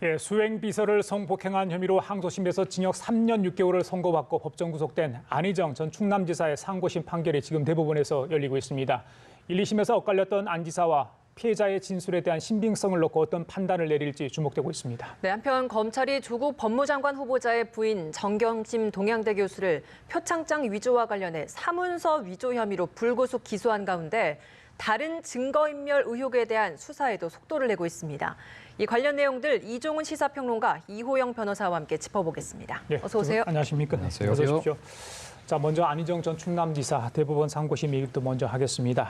예, 수행 비서를 성폭행한 혐의로 항소심에서 징역 3년 6개월을 선고받고 법정 구속된 안희정 전 충남지사의 상고심 판결이 지금 대법원에서 열리고 있습니다. 1, 2심에서 엇갈렸던 안 지사와 피해자의 진술에 대한 신빙성을 놓고 어떤 판단을 내릴지 주목되고 있습니다. 네, 한편 검찰이 조국 법무장관 후보자의 부인 정경심 동양대 교수를 표창장 위조와 관련해 사문서 위조 혐의로 불구속 기소한 가운데 다른 증거인멸 의혹에 대한 수사에도 속도를 내고 있습니다. 이 관련 내용들 이종훈 시사평론가 이호영 변호사와 함께 짚어보겠습니다. 네, 어서 오세요. 안녕하십니까? 안녕하세요. 어서 오십시오. 자, 먼저 안희정 전 충남지사 대법원 상고심 얘기부터 먼저 하겠습니다.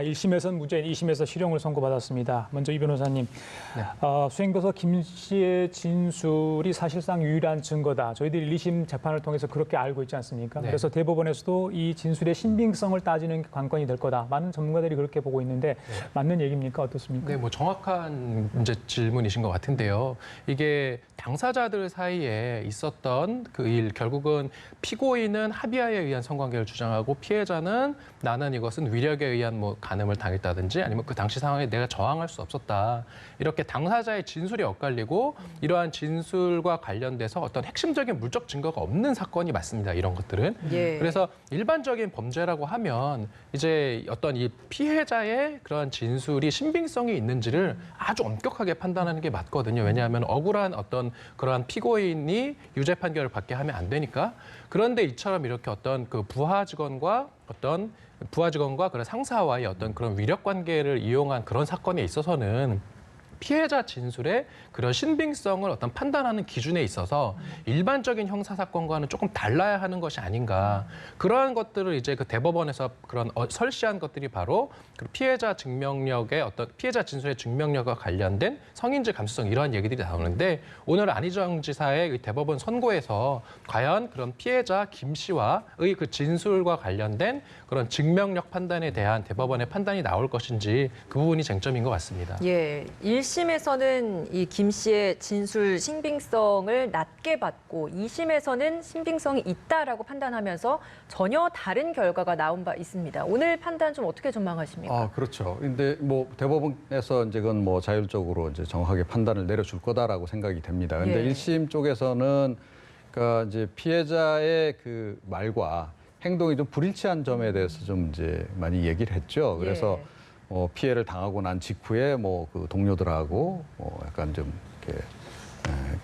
1심에서는 무죄, 2심에서 실형을 선고받았습니다. 먼저 이 변호사님, 네. 수행교사 김 씨의 진술이 사실상 유일한 증거다. 저희들이 1, 2심 재판을 통해서 그렇게 알고 있지 않습니까? 네. 그래서 대법원에서도 이 진술의 신빙성을 따지는 관건이 될 거다. 많은 전문가들이 그렇게 보고 있는데 맞는 얘기입니까? 어떻습니까? 네, 뭐 정확한 이제 질문이신 것 같은데요. 이게 당사자들 사이에 있었던 그 일, 결국은 피고인은 합의하에 의한 성관계를 주장하고 피해자는 나는 이것은 위력에 의한 뭐 간음을 당했다든지 아니면 그 당시 상황에 내가 저항할 수 없었다. 이렇게 당사자의 진술이 엇갈리고 이러한 진술과 관련돼서 어떤 핵심적인 물적 증거가 없는 사건이 맞습니다. 이런 것들은. 예. 그래서 일반적인 범죄라고 하면 이제 어떤 이 피해자의 그러한 진술이 신빙성이 있는지를 아주 엄격하게 판단하는 게 맞거든요. 왜냐하면 억울한 어떤 그러한 피고인이 유죄 판결을 받게 하면 안 되니까. 그런데 이처럼 이렇게 어떤 그 부하 직원과 그런 상사와의 어떤 그런 위력 관계를 이용한 그런 사건에 있어서는 피해자 진술의 그런 신빙성을 어떤 판단하는 기준에 있어서 일반적인 형사 사건과는 조금 달라야 하는 것이 아닌가. 그러한 것들을 이제 그 대법원에서 그런 설시한 것들이 바로 그 피해자 증명력의 어떤 피해자 진술의 증명력과 관련된 성인지 감수성 이러한 얘기들이 나오는데 오늘 안희정 지사의 대법원 선고에서 과연 그런 피해자 김 씨와의 그 진술과 관련된 그런 증명력 판단에 대한 대법원의 판단이 나올 것인지 그 부분이 쟁점인 것 같습니다. 예, 1심에서는 이 김 씨의 진술 신빙성을 낮게 받고 2심에서는 신빙성이 있다라고 판단하면서 전혀 다른 결과가 나온 바 있습니다. 오늘 판단 좀 어떻게 전망하십니까? 그렇죠. 근데 뭐 대법원에서 이제 그건 뭐 자율적으로 이제 정확하게 판단을 내려줄 거다라고 생각이 됩니다. 근데 예. 1심 쪽에서는 그러니까 이제 피해자의 그 말과 행동이 좀 불일치한 점에 대해서 좀 이제 많이 얘기를 했죠. 그래서 피해를 당하고 난 직후에 뭐 그 동료들하고 약간 좀 이렇게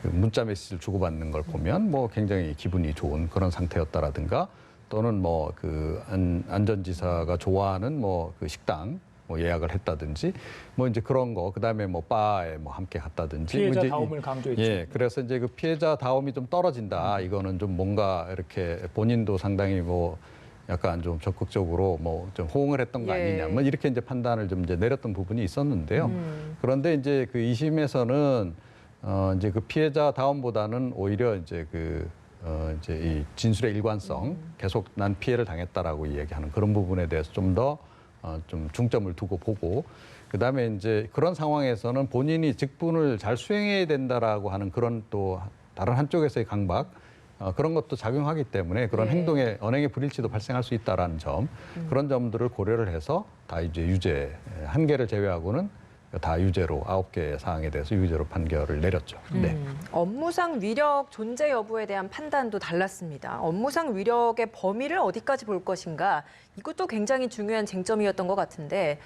그 문자 메시지를 주고받는 걸 보면 뭐 굉장히 기분이 좋은 그런 상태였다라든가 또는 뭐 그 안 전 지사가 좋아하는 뭐 그 식당 뭐 예약을 했다든지 뭐 이제 그런 거 그다음에 뭐 바에 뭐 함께 갔다든지 피해자다움을 강조했죠. 예, 그래서 이제 그 피해자다움이 좀 떨어진다. 이거는 좀 뭔가 이렇게 본인도 상당히 뭐 약간 좀 적극적으로 뭐 좀 호응을 했던 거 아니냐. 뭐 이렇게 이제 판단을 좀 이제 내렸던 부분이 있었는데요. 그런데 이제 그 2심에서는 이제 그 피해자다움보다는 오히려 이제 이제 이 진술의 일관성, 계속 난 피해를 당했다라고 이야기하는 그런 부분에 대해서 좀 더 좀 중점을 두고 보고 그다음에 이제 그런 상황에서는 본인이 직분을 잘 수행해야 된다라고 하는 그런 또 다른 한쪽에서의 강박 그런 것도 작용하기 때문에 그런 행동에 언행의 불일치도 발생할 수 있다라는 점 그런 점들을 고려를 해서 다 이제 유죄 한 개를 제외하고는 다 유죄로 9개의 사항에 대해서 유죄로 판결을 내렸죠. 네. 업무상 위력 존재 여부에 대한 판단도 달랐습니다. 업무상 위력의 범위를 어디까지 볼 것인가 이것도 굉장히 중요한 쟁점이었던 것 같은데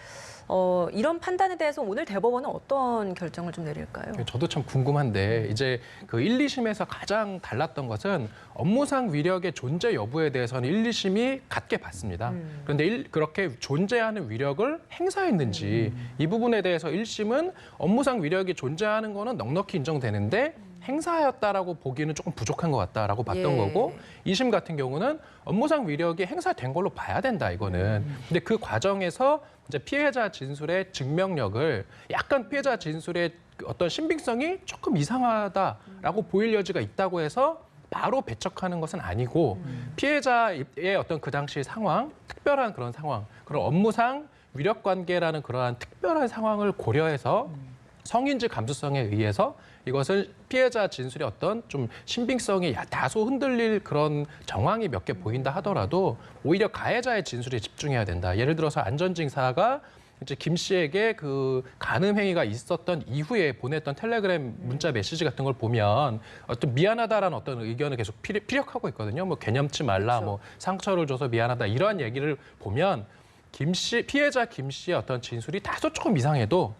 이런 판단에 대해서 오늘 대법원은 어떤 결정을 좀 내릴까요? 저도 참 궁금한데 이제 그 1, 2심에서 가장 달랐던 것은 업무상 위력의 존재 여부에 대해서는 1, 2심이 같게 봤습니다. 그런데 그렇게 존재하는 위력을 행사했는지 이 부분에 대해서 1심은 업무상 위력이 존재하는 거는 넉넉히 인정되는데 행사하였다라고 보기는 조금 부족한 것 같다라고 봤던 거고 2심 같은 경우는 업무상 위력이 행사된 걸로 봐야 된다 이거는. 근데 그 과정에서 이제 피해자 진술의 증명력을 약간 피해자 진술의 어떤 신빙성이 조금 이상하다라고 보일 여지가 있다고 해서 바로 배척하는 것은 아니고 피해자의 어떤 그 당시 상황, 특별한 그런 상황, 그런 업무상 위력 관계라는 그러한 특별한 상황을 고려해서 성인지 감수성에 의해서 이것을 피해자 진술의 어떤 좀 신빙성이 다소 흔들릴 그런 정황이 몇 개 보인다 하더라도 오히려 가해자의 진술에 집중해야 된다. 예를 들어서 안 전 지사가 이제 김 씨에게 그 간음 행위가 있었던 이후에 보냈던 텔레그램 문자 메시지 같은 걸 보면 어떤 미안하다라는 어떤 의견을 계속 피력하고 있거든요. 뭐 개념치 말라, 그렇죠. 뭐 상처를 줘서 미안하다 이러한 얘기를 보면 김 씨, 피해자 김 씨의 어떤 진술이 다소 조금 이상해도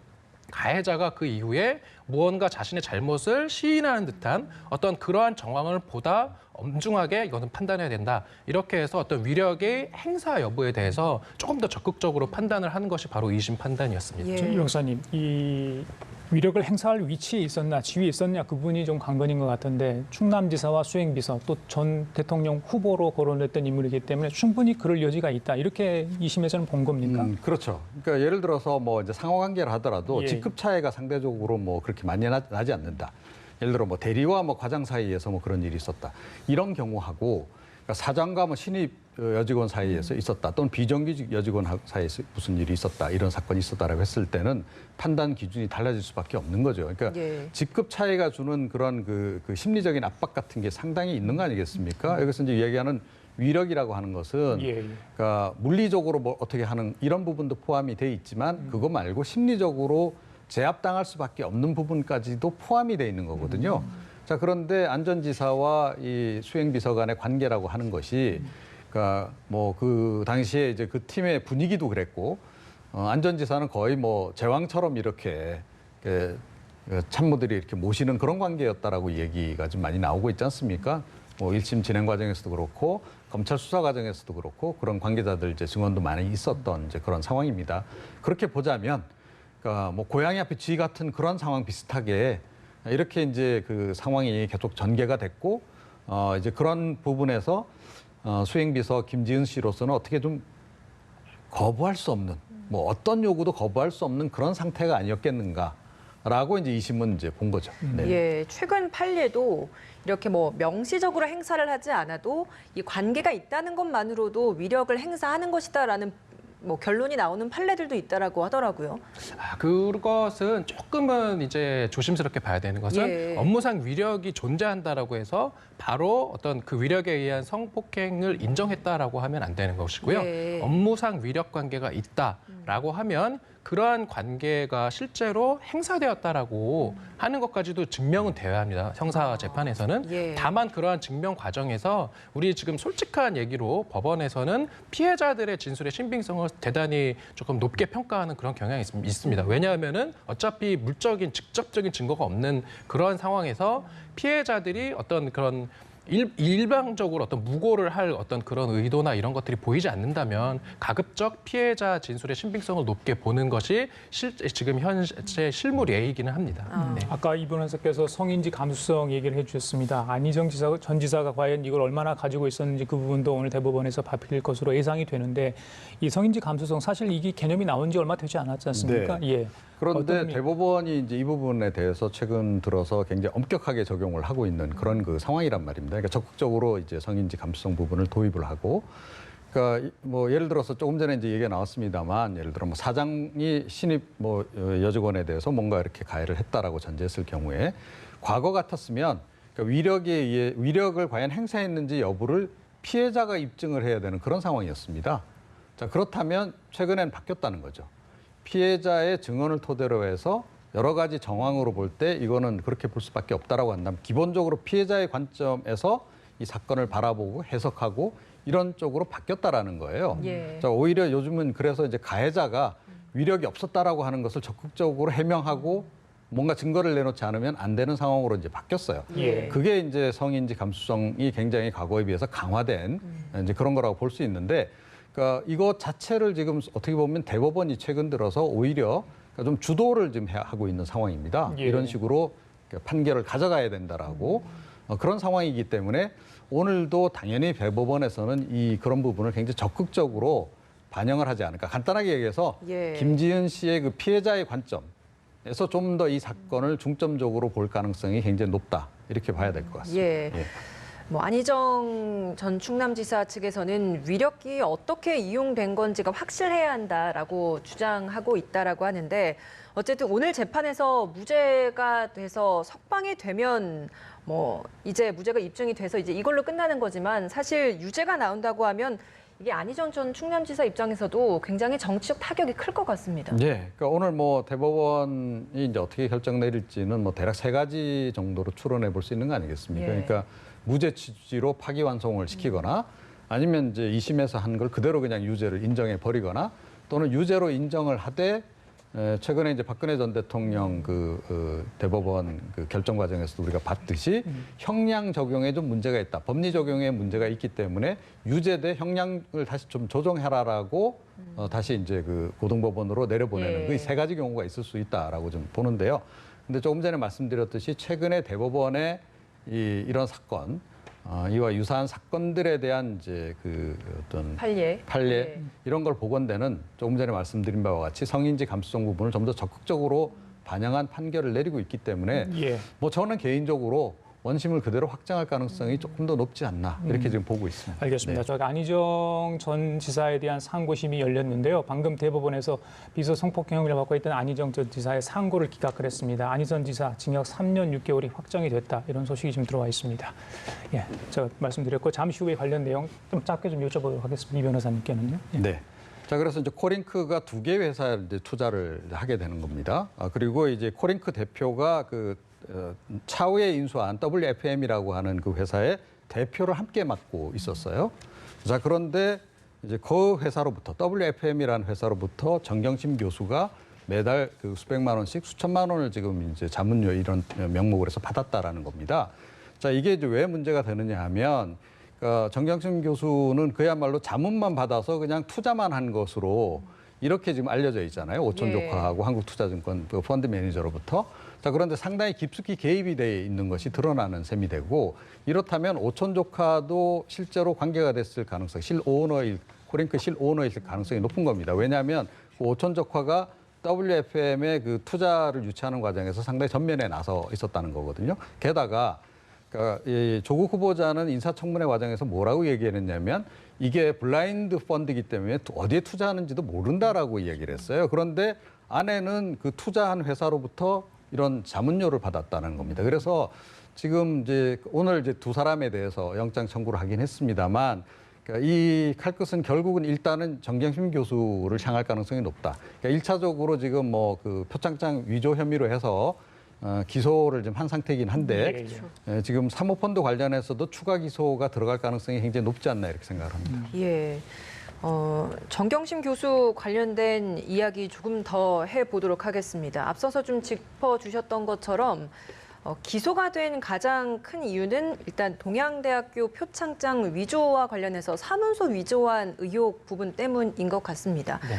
가해자가 그 이후에 무언가 자신의 잘못을 시인하는 듯한 어떤 그러한 정황을 보다 엄중하게 이것은 판단해야 된다. 이렇게 해서 어떤 위력의 행사 여부에 대해서 조금 더 적극적으로 판단을 하는 것이 바로 2심 판단이었습니다. 예. 이 형사님, 이 위력을 행사할 위치에 있었나, 지위에 있었냐 그 부분이 좀 관건인 것 같은데 충남지사와 수행비서 또 전 대통령 후보로 거론됐던 인물이기 때문에 충분히 그럴 여지가 있다. 이렇게 2심에서는 본 겁니까? 그렇죠. 그러니까 예를 들어서 뭐 이제 상호관계를 하더라도 예. 직급 차이가 상대적으로 뭐 그렇게 많이 나지 않는다. 예를 들어 뭐 대리와 뭐 과장 사이에서 뭐 그런 일이 있었다. 이런 경우하고 그러니까 사장과 뭐 신입 여직원 사이에서 있었다. 또는 비정규직 여직원 사이에서 무슨 일이 있었다. 이런 사건이 있었다라고 했을 때는 판단 기준이 달라질 수밖에 없는 거죠. 그러니까 예. 직급 차이가 주는 그런 그 심리적인 압박 같은 게 상당히 있는 거 아니겠습니까? 여기서 이제 얘기하는 위력이라고 하는 것은 예. 그러니까 물리적으로 뭐 어떻게 하는 이런 부분도 포함이 돼 있지만 그거 말고 심리적으로 제압당할 수밖에 없는 부분까지도 포함이 돼 있는 거거든요. 자, 그런데 안전지사와 이 수행비서 간의 관계라고 하는 것이 그러니까 뭐 그 당시에 이제 그 팀의 분위기도 그랬고 안전지사는 거의 뭐 제왕처럼 이렇게 참모들이 이렇게 모시는 그런 관계였다라고 얘기가 좀 많이 나오고 있지 않습니까? 뭐 1심 진행 과정에서도 그렇고 검찰 수사 과정에서도 그렇고 그런 관계자들 이제 증언도 많이 있었던 이제 그런 상황입니다. 그렇게 보자면 그러니까 뭐 고양이 앞에 쥐 같은 그런 상황 비슷하게 이렇게 이제 그 상황이 계속 전개가 됐고 이제 그런 부분에서 수행비서 김지은 씨로서는 어떻게 좀 거부할 수 없는 뭐 어떤 요구도 거부할 수 없는 그런 상태가 아니었겠는가라고 이제 2심은 이제 본 거죠. 네. 예, 최근 판례도 이렇게 뭐 명시적으로 행사를 하지 않아도 이 관계가 있다는 것만으로도 위력을 행사하는 것이다라는 뭐 결론이 나오는 판례들도 있다라고 하더라고요. 그것은 조금은 이제 조심스럽게 봐야 되는 것은 예. 업무상 위력이 존재한다라고 해서 바로 어떤 그 위력에 의한 성폭행을 인정했다라고 하면 안 되는 것이고요. 예. 업무상 위력 관계가 있다라고 하면 그러한 관계가 실제로 행사되었다라고 하는 것까지도 증명은 되어야 합니다. 형사 재판에서는. 예. 다만 그러한 증명 과정에서 우리 지금 솔직한 얘기로 법원에서는 피해자들의 진술의 신빙성을 대단히 조금 높게 평가하는 그런 경향이 있습니다. 왜냐하면은 어차피 물적인 직접적인 증거가 없는 그러한 상황에서 피해자들이 어떤 그런 일방적으로 어떤 무고를 할 어떤 그런 의도나 이런 것들이 보이지 않는다면 가급적 피해자 진술의 신빙성을 높게 보는 것이 지금 현재 실무 예이기는 합니다. 네. 아까 이 변호사께서 성인지 감수성 얘기를 해주셨습니다. 안희정 전 지사가 과연 이걸 얼마나 가지고 있었는지 그 부분도 오늘 대법원에서 밝힐 것으로 예상이 되는데 이 성인지 감수성 사실 이게 개념이 나온 지 얼마 되지 않았지 않습니까? 네. 예. 그런데 대법원이 이제 이 부분에 대해서 최근 들어서 굉장히 엄격하게 적용을 하고 있는 그런 그 상황이란 말입니다. 그러니까 적극적으로 이제 성인지 감수성 부분을 도입을 하고, 그러니까 뭐 예를 들어서 조금 전에 이제 얘기가 나왔습니다만, 예를 들어 뭐 사장이 신입 뭐 여직원에 대해서 뭔가 이렇게 가해를 했다라고 전제했을 경우에 과거 같았으면 그러니까 위력을 과연 행사했는지 여부를 피해자가 입증을 해야 되는 그런 상황이었습니다. 자, 그렇다면 최근엔 바뀌었다는 거죠. 피해자의 증언을 토대로 해서 여러 가지 정황으로 볼 때 이거는 그렇게 볼 수밖에 없다라고 한다면 기본적으로 피해자의 관점에서 이 사건을 바라보고 해석하고 이런 쪽으로 바뀌었다라는 거예요. 예. 자, 오히려 요즘은 그래서 이제 가해자가 위력이 없었다라고 하는 것을 적극적으로 해명하고 뭔가 증거를 내놓지 않으면 안 되는 상황으로 이제 바뀌었어요. 예. 그게 이제 성인지 감수성이 굉장히 과거에 비해서 강화된 이제 그런 거라고 볼 수 있는데, 그러니까 이거 자체를 지금 어떻게 보면 대법원이 최근 들어서 오히려 좀 주도를 좀 하고 있는 상황입니다. 예. 이런 식으로 판결을 가져가야 된다라고 그런 상황이기 때문에 오늘도 당연히 대법원에서는 그런 부분을 굉장히 적극적으로 반영을 하지 않을까. 간단하게 얘기해서 예. 김지은 씨의 그 피해자의 관점에서 좀 더 이 사건을 중점적으로 볼 가능성이 굉장히 높다. 이렇게 봐야 될 것 같습니다. 예. 뭐 안희정 전 충남지사 측에서는 위력이 어떻게 이용된 건지가 확실해야 한다라고 주장하고 있다라고 하는데 어쨌든 오늘 재판에서 무죄가 돼서 석방이 되면 뭐 이제 무죄가 입증이 돼서 이제 이걸로 끝나는 거지만 사실 유죄가 나온다고 하면 이게 안희정 전 충남지사 입장에서도 굉장히 정치적 타격이 클 것 같습니다. 네, 그러니까 오늘 뭐 대법원이 이제 어떻게 결정 내릴지는 뭐 대략 3가지 정도로 추론해 볼 수 있는 거 아니겠습니까? 예. 그러니까 무죄 취지로 파기환송을 시키거나 아니면 이제 2심에서 한 걸 그대로 그냥 유죄를 인정해 버리거나 또는 유죄로 인정을 하되 최근에 이제 박근혜 전 대통령 대법원 그 결정 과정에서도 우리가 봤듯이 형량 적용에 좀 문제가 있다. 법리 적용에 문제가 있기 때문에 유죄 대 형량을 다시 좀 조정해라라고 다시 이제 그 고등법원으로 내려보내는 예. 그 3가지 경우가 있을 수 있다라고 좀 보는데요. 근데 조금 전에 말씀드렸듯이 최근에 대법원의 이런 사건 이와 유사한 사건들에 대한 이제 그 어떤 판례 예. 이런 걸 보건대는 조금 전에 말씀드린 바와 같이 성인지 감수성 부분을 좀 더 적극적으로 반영한 판결을 내리고 있기 때문에 예. 뭐 저는 개인적으로 원심을 그대로 확정할 가능성이 조금 더 높지 않나 이렇게 지금 보고 있습니다. 알겠습니다. 네. 저희가 안희정 전 지사에 대한 상고심이 열렸는데요. 방금 대법원에서 비서 성폭행 혐의를 받고 있던 안희정 전 지사의 상고를 기각을 했습니다. 안희정 지사 징역 3년 6개월이 확정이 됐다. 이런 소식이 지금 들어와 있습니다. 예, 제가 말씀드렸고 잠시 후에 관련 내용 좀 짧게 좀 여쭤보도록 하겠습니다. 이 변호사님께는요. 예. 네. 자, 그래서 이제 코링크가 2개 회사에 이제 투자를 하게 되는 겁니다. 그리고 이제 코링크 대표가 차후에 인수한 WFM이라고 하는 그 회사의 대표를 함께 맡고 있었어요. 자, 그런데 이제 그 회사로부터 WFM이라는 회사로부터 정경심 교수가 매달 그 수백만 원씩 수천만 원을 지금 이제 자문료 이런 명목으로 해서 받았다라는 겁니다. 자, 이게 이제 왜 문제가 되느냐 하면 정경심 교수는 그야말로 자문만 받아서 그냥 투자만 한 것으로 이렇게 지금 알려져 있잖아요. 오촌조카하고 한국투자증권 펀드 매니저로부터. 자, 그런데 상당히 깊숙이 개입이 돼 있는 것이 드러나는 셈이 되고 이렇다면 오촌조카도 실제로 관계가 됐을 가능성, 코링크 실오너일 가능성이 높은 겁니다. 왜냐하면 그 오촌조카가 WFM의 그 투자를 유치하는 과정에서 상당히 전면에 나서 있었다는 거거든요. 게다가 이 조국 후보자는 인사청문회 과정에서 뭐라고 얘기했냐면 이게 블라인드 펀드이기 때문에 어디에 투자하는지도 모른다라고 이야기를 했어요. 그런데 아내는 그 투자한 회사로부터 이런 자문료를 받았다는 겁니다. 그래서 지금 이제 오늘 이제 2사람에 대해서 영장 청구를 하긴 했습니다만 이 칼끝은 결국은 일단은 정경심 교수를 향할 가능성이 높다. 그러니까 1차적으로 지금 뭐 그 표창장 위조 혐의로 해서 기소를 좀 한 상태이긴 한데 지금 사모펀드 관련해서도 추가 기소가 들어갈 가능성이 굉장히 높지 않나 이렇게 생각을 합니다. 예. 정경심 교수 관련된 이야기 조금 더 해보도록 하겠습니다. 앞서서 좀 짚어주셨던 것처럼 기소가 된 가장 큰 이유는 일단 동양대학교 표창장 위조와 관련해서 사문서 위조한 의혹 부분 때문인 것 같습니다. 네.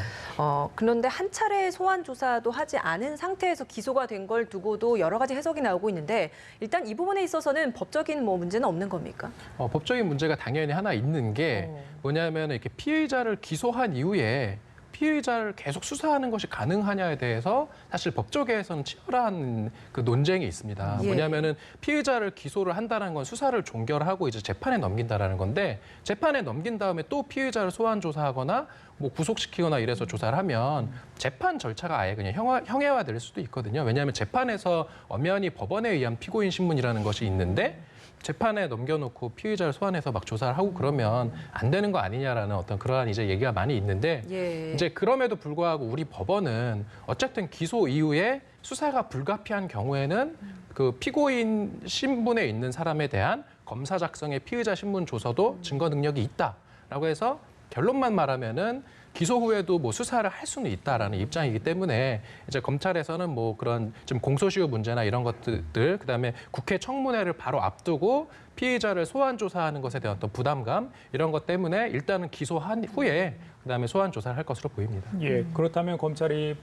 그런데 한 차례 소환 조사도 하지 않은 상태에서 기소가 된 걸 두고도 여러 가지 해석이 나오고 있는데 일단 이 부분에 있어서는 법적인 문제는 없는 겁니까? 법적인 문제가 당연히 하나 있는 게 뭐냐면 이렇게 피의자를 기소한 이후에 피의자를 계속 수사하는 것이 가능하냐에 대해서 사실 법조계에서는 치열한 그 논쟁이 있습니다. 예. 뭐냐면은 피의자를 기소를 한다는 건 수사를 종결하고 이제 재판에 넘긴다라는 건데 재판에 넘긴 다음에 또 피의자를 소환 조사하거나 뭐 구속시키거나 이래서 조사를 하면 재판 절차가 아예 그냥 형해화될 수도 있거든요. 왜냐하면 재판에서 엄연히 법원에 의한 피고인 신문이라는 것이 있는데 재판에 넘겨놓고 피의자를 소환해서 막 조사를 하고 그러면 안 되는 거 아니냐라는 어떤 그러한 이제 얘기가 많이 있는데 예. 이제 그럼에도 불구하고 우리 법원은 어쨌든 기소 이후에 수사가 불가피한 경우에는 그 피고인 신분에 있는 사람에 대한 검사 작성의 피의자 신문 조서도 증거 능력이 있다라고 해서 결론만 말하면은 기소 후에도 뭐 수사를 할 수는 있다라는 입장이기 때문에 이제 검찰에서는 뭐 그런 좀 공소시효 문제나 이런 것들 그다음에 국회 청문회를 바로 앞두고 피의자를 소환 조사하는 것에 대한 어떤 부담감 이런 것 때문에 일단은 기소한 후에 그다음에 소환 조사를 할 것으로 보입니다. 예, 그렇다면 검찰이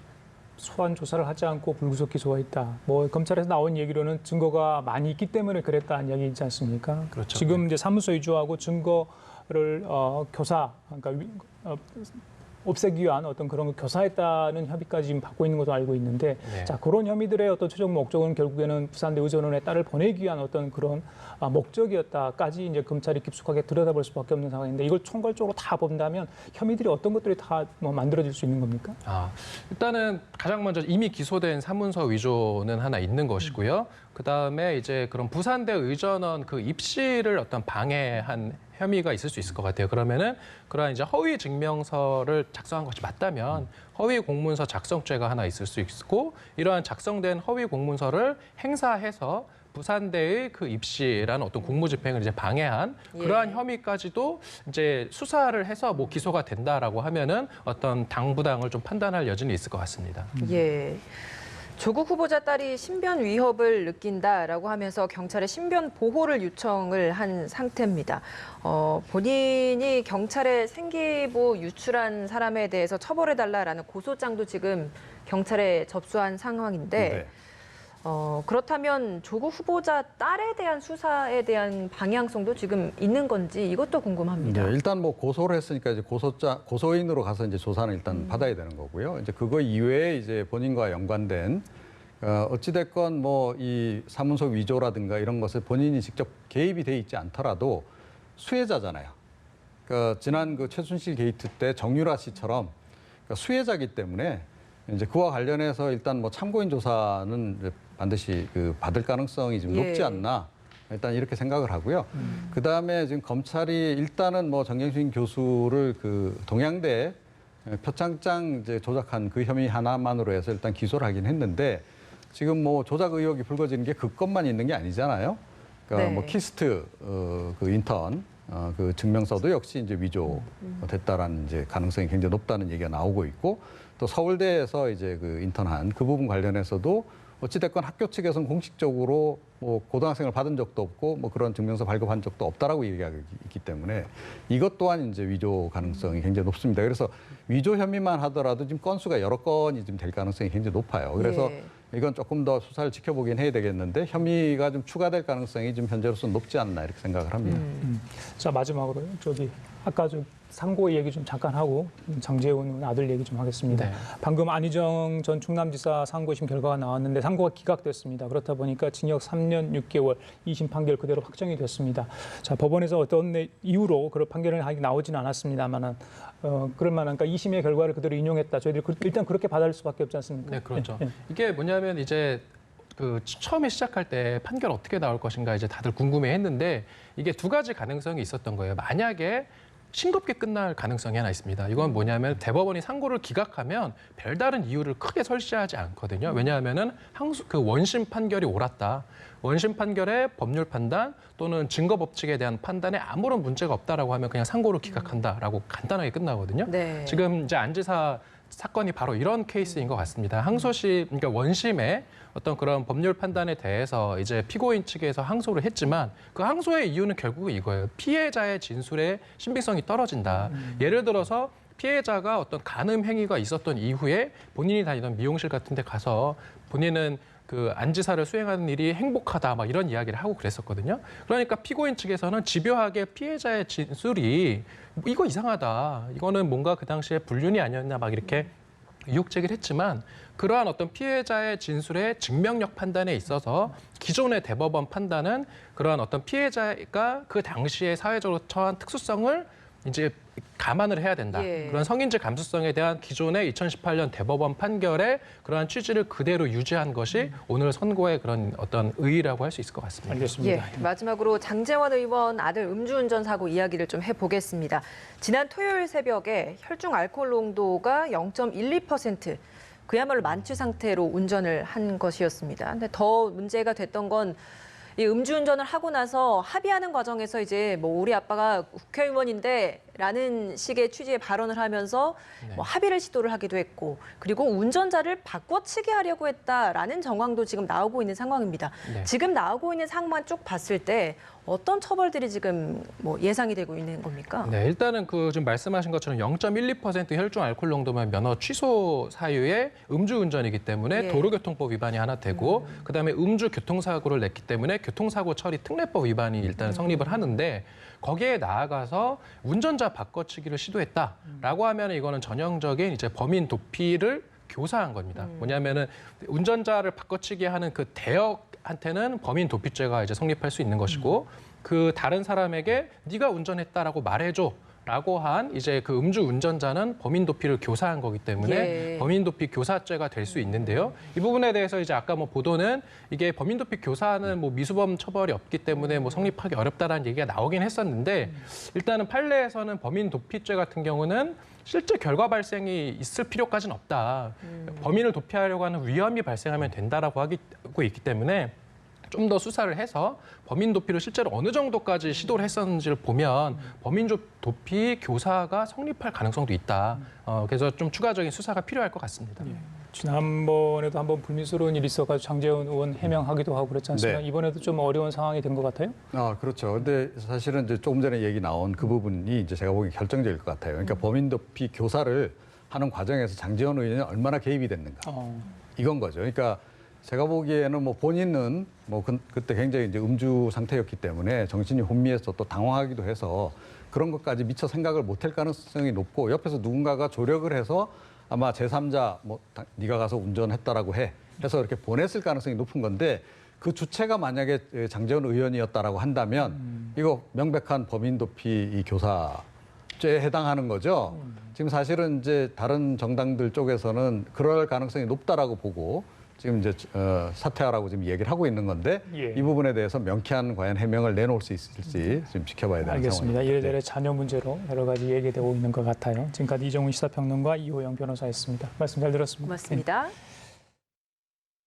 소환 조사를 하지 않고 불구속 기소가 있다. 뭐 검찰에서 나온 얘기로는 증거가 많이 있기 때문에 그랬다는 이야기 있지 않습니까? 그렇죠. 지금 이제 사무소 위조하고 증거를 교사, 그러니까 없애기 위한 어떤 그런 교사했다는 협의까지 지금 받고 있는 것으로 알고 있는데, 네. 자 그런 혐의들의 어떤 최종 목적은 결국에는 부산대 의전원의 딸을 보내기 위한 어떤 그런 목적이었다까지 이제 검찰이 깊숙하게 들여다볼 수밖에 없는 상황인데 이걸 총괄적으로 다 본다면 혐의들이 어떤 것들이 다 뭐 만들어질 수 있는 겁니까? 일단은 가장 먼저 이미 기소된 사문서 위조는 하나 있는 것이고요. 그다음에 이제 그런 부산대 의전원 그 입시를 어떤 방해한 혐의가 있을 수 있을 것 같아요. 그러면은 그러한 이제 허위 증명서를 작성한 것이 맞다면 허위 공문서 작성죄가 하나 있을 수 있고, 이러한 작성된 허위 공문서를 행사해서 부산대의 그 입시라는 어떤 공무집행을 이제 방해한 그러한 혐의까지도 이제 수사를 해서 뭐 기소가 된다라고 하면은 어떤 당부당을 좀 판단할 여지는 있을 것 같습니다. 예. 조국 후보자 딸이 신변 위협을 느낀다라고 하면서 경찰에 신변 보호를 요청을 한 상태입니다. 본인이 경찰에 생기부 유출한 사람에 대해서 처벌해달라라는 고소장도 지금 경찰에 접수한 상황인데 네. 그렇다면 조국 후보자 딸에 대한 수사에 대한 방향성도 지금 있는 건지 이것도 궁금합니다. 네, 일단 뭐 고소를 했으니까 이제 고소인으로 가서 이제 조사는 일단 받아야 되는 거고요. 이제 그거 이외에 이제 본인과 연관된 어찌됐건 뭐 이 사문서 위조라든가 이런 것에 본인이 직접 개입이 돼 있지 않더라도 수혜자잖아요. 그러니까 지난 그 최순실 게이트 때 정유라 씨처럼 그러니까 수혜자기 때문에 이제 그와 관련해서 일단 뭐 참고인 조사는 이제 반드시 그 받을 가능성이 좀 높지 않나 일단 이렇게 생각을 하고요. 그 다음에 지금 검찰이 일단은 뭐 정경심 교수를 그 동양대 표창장 이제 조작한 그 혐의 하나만으로 해서 일단 기소를 하긴 했는데 지금 뭐 조작 의혹이 불거지는 게 그 것만 있는 게 아니잖아요. 그러니까 네. 뭐 키스트 그 인턴 그 증명서도 역시 이제 위조 됐다라는 이제 가능성이 굉장히 높다는 얘기가 나오고 있고, 또 서울대에서 이제 그 인턴한 그 부분 관련해서도 어찌됐건 학교 측에서는 공식적으로 뭐 고등학생을 받은 적도 없고 뭐 그런 증명서 발급한 적도 없다라고 얘기하고 있기 때문에 이것 또한 이제 위조 가능성이 굉장히 높습니다. 그래서 위조 혐의만 하더라도 지금 건수가 여러 건이 좀 될 가능성이 굉장히 높아요. 그래서 이건 조금 더 수사를 지켜보긴 해야 되겠는데 혐의가 좀 추가될 가능성이 좀 현재로서는 높지 않나 이렇게 생각을 합니다. 자, 마지막으로 저기 아까 좀 상고 얘기 좀 잠깐 하고 장제훈 아들 얘기 좀 하겠습니다. 네. 방금 안희정 전 충남지사 상고심 결과가 나왔는데 상고가 기각됐습니다. 그렇다 보니까 징역 3년 6개월 2심 판결 그대로 확정이 됐습니다. 자, 법원에서 어떤 이유로 그런 판결을 나오지는 않았습니다만은 그럴 만한 그러니까 2심의 결과를 그대로 인용했다. 저희들이 일단 그렇게 받아들일 수밖에 없지 않습니까? 네, 그렇죠. 예, 예. 이게 뭐냐면 이제 그 처음에 시작할 때 판결 어떻게 나올 것인가 이제 다들 궁금해했는데 이게 두 가지 가능성이 있었던 거예요. 만약에 싱겁게 끝날 가능성이 하나 있습니다. 이건 뭐냐면 대법원이 상고를 기각하면 별다른 이유를 크게 설시하지 않거든요. 왜냐하면은 그 원심 판결이 옳았다. 원심 판결의 법률 판단 또는 증거 법칙에 대한 판단에 아무런 문제가 없다라고 하면 그냥 상고를 기각한다라고 간단하게 끝나거든요. 네. 지금 이제 안 지사 사건이 바로 이런 케이스인 것 같습니다. 항소심, 그러니까 원심의 어떤 그런 법률 판단에 대해서 이제 피고인 측에서 항소를 했지만 그 항소의 이유는 결국은 이거예요. 피해자의 진술의 신빙성이 떨어진다. 예를 들어서 피해자가 어떤 간음 행위가 있었던 이후에 본인이 다니던 미용실 같은 데 가서 본인은 그 안지사를 수행하는 일이 행복하다 막 이런 이야기를 하고 그랬었거든요. 그러니까 피고인 측에서는 집요하게 피해자의 진술이 이거 이상하다. 이거는 뭔가 그 당시에 불륜이 아니었나 막 이렇게 의혹 제기를 했지만 그러한 어떤 피해자의 진술의 증명력 판단에 있어서 기존의 대법원 판단은 그러한 어떤 피해자가 그 당시에 사회적으로 처한 특수성을 이제 감안을 해야 된다. 그런 성인지 감수성에 대한 기존의 2018년 대법원 판결의 그러한 취지를 그대로 유지한 것이 오늘 선고의 그런 어떤 의의라고 할 수 있을 것 같습니다. 알겠습니다. 예, 마지막으로 장제원 의원 아들 음주운전 사고 이야기를 좀 해보겠습니다. 지난 토요일 새벽에 혈중 알코올 농도가 0.12%, 그야말로 만취 상태로 운전을 한 것이었습니다. 근데 더 문제가 됐던 건 이 음주운전을 하고 나서 합의하는 과정에서 이제 뭐 우리 아빠가 국회의원인데라는 식의 취지의 발언을 하면서 뭐 합의를 시도를 하기도 했고, 그리고 운전자를 바꿔치기 하려고 했다라는 정황도 지금 나오고 있는 상황입니다. 네. 지금 나오고 있는 상황만 쭉 봤을 때 어떤 처벌들이 지금 뭐 예상이 되고 있는 겁니까? 네, 일단은 그 지금 말씀하신 것처럼 0.12% 혈중 알코올 농도면 면허 취소 사유의 음주운전이기 때문에 예. 도로교통법 위반이 하나 되고 그다음에 음주 교통사고를 냈기 때문에 교통사고 처리 특례법 위반이 일단 성립을 하는데 거기에 나아가서 운전자 바꿔치기를 시도했다라고 하면 이거는 전형적인 이제 범인 도피를 교사한 겁니다. 뭐냐면은 운전자를 바꿔치기 하는 그 대역한테는 범인 도피죄가 이제 성립할 수 있는 것이고 그 다른 사람에게 네가 운전했다라고 말해줘. 라고 한 이제 그 음주 운전자는 범인 도피를 교사한 거기 때문에 예. 범인 도피 교사죄가 될 수 있는데요. 이 부분에 대해서 이제 아까 뭐 보도는 이게 범인 도피 교사는 뭐 미수범 처벌이 없기 때문에 뭐 성립하기 어렵다라는 얘기가 나오긴 했었는데 일단은 판례에서는 범인 도피죄 같은 경우는 실제 결과 발생이 있을 필요까지는 없다. 범인을 도피하려고 하는 위험이 발생하면 된다라고 하고 있기 때문에 좀 더 수사를 해서 범인 도피를 실제로 어느 정도까지 시도를 했었는지를 보면 범인 도피 교사가 성립할 가능성도 있다. 그래서 좀 추가적인 수사가 필요할 것 같습니다. 지난번에도 한번 불미스러운 일이 있어가지고 장제원 의원 해명하기도 하고 그랬지 않습니까? 네. 이번에도 좀 어려운 상황이 된 것 같아요? 그렇죠. 근데 사실은 이제 조금 전에 얘기 나온 그 부분이 이제 제가 보기엔 결정적일 것 같아요. 그러니까 범인 도피 교사를 하는 과정에서 장제원 의원이 얼마나 개입이 됐는가. 이건 거죠. 그러니까 제가 보기에는 뭐 본인은 뭐 그때 굉장히 이제 음주 상태였기 때문에 정신이 혼미해서 또 당황하기도 해서 그런 것까지 미처 생각을 못할 가능성이 높고 옆에서 누군가가 조력을 해서 아마 제3자 뭐 네가 가서 운전했다라고 해. 해서 이렇게 보냈을 가능성이 높은 건데 그 주체가 만약에 장제원 의원이었다라고 한다면 이거 명백한 범인 도피 이 교사죄에 해당하는 거죠. 지금 사실은 이제 다른 정당들 쪽에서는 그럴 가능성이 높다라고 보고 지금 이제 사퇴하라고 지금 얘기를 하고 있는 건데 예. 이 부분에 대해서 명쾌한 과연 해명을 내놓을 수 있을지 지금 지켜봐야 되는 알겠습니다. 상황입니다. 이래저래 자녀 문제로 여러 가지 얘기되고 있는 것 같아요. 지금까지 이정훈 시사평론가 이호영 변호사였습니다. 말씀 잘 들었습니다. 고맙습니다. 네.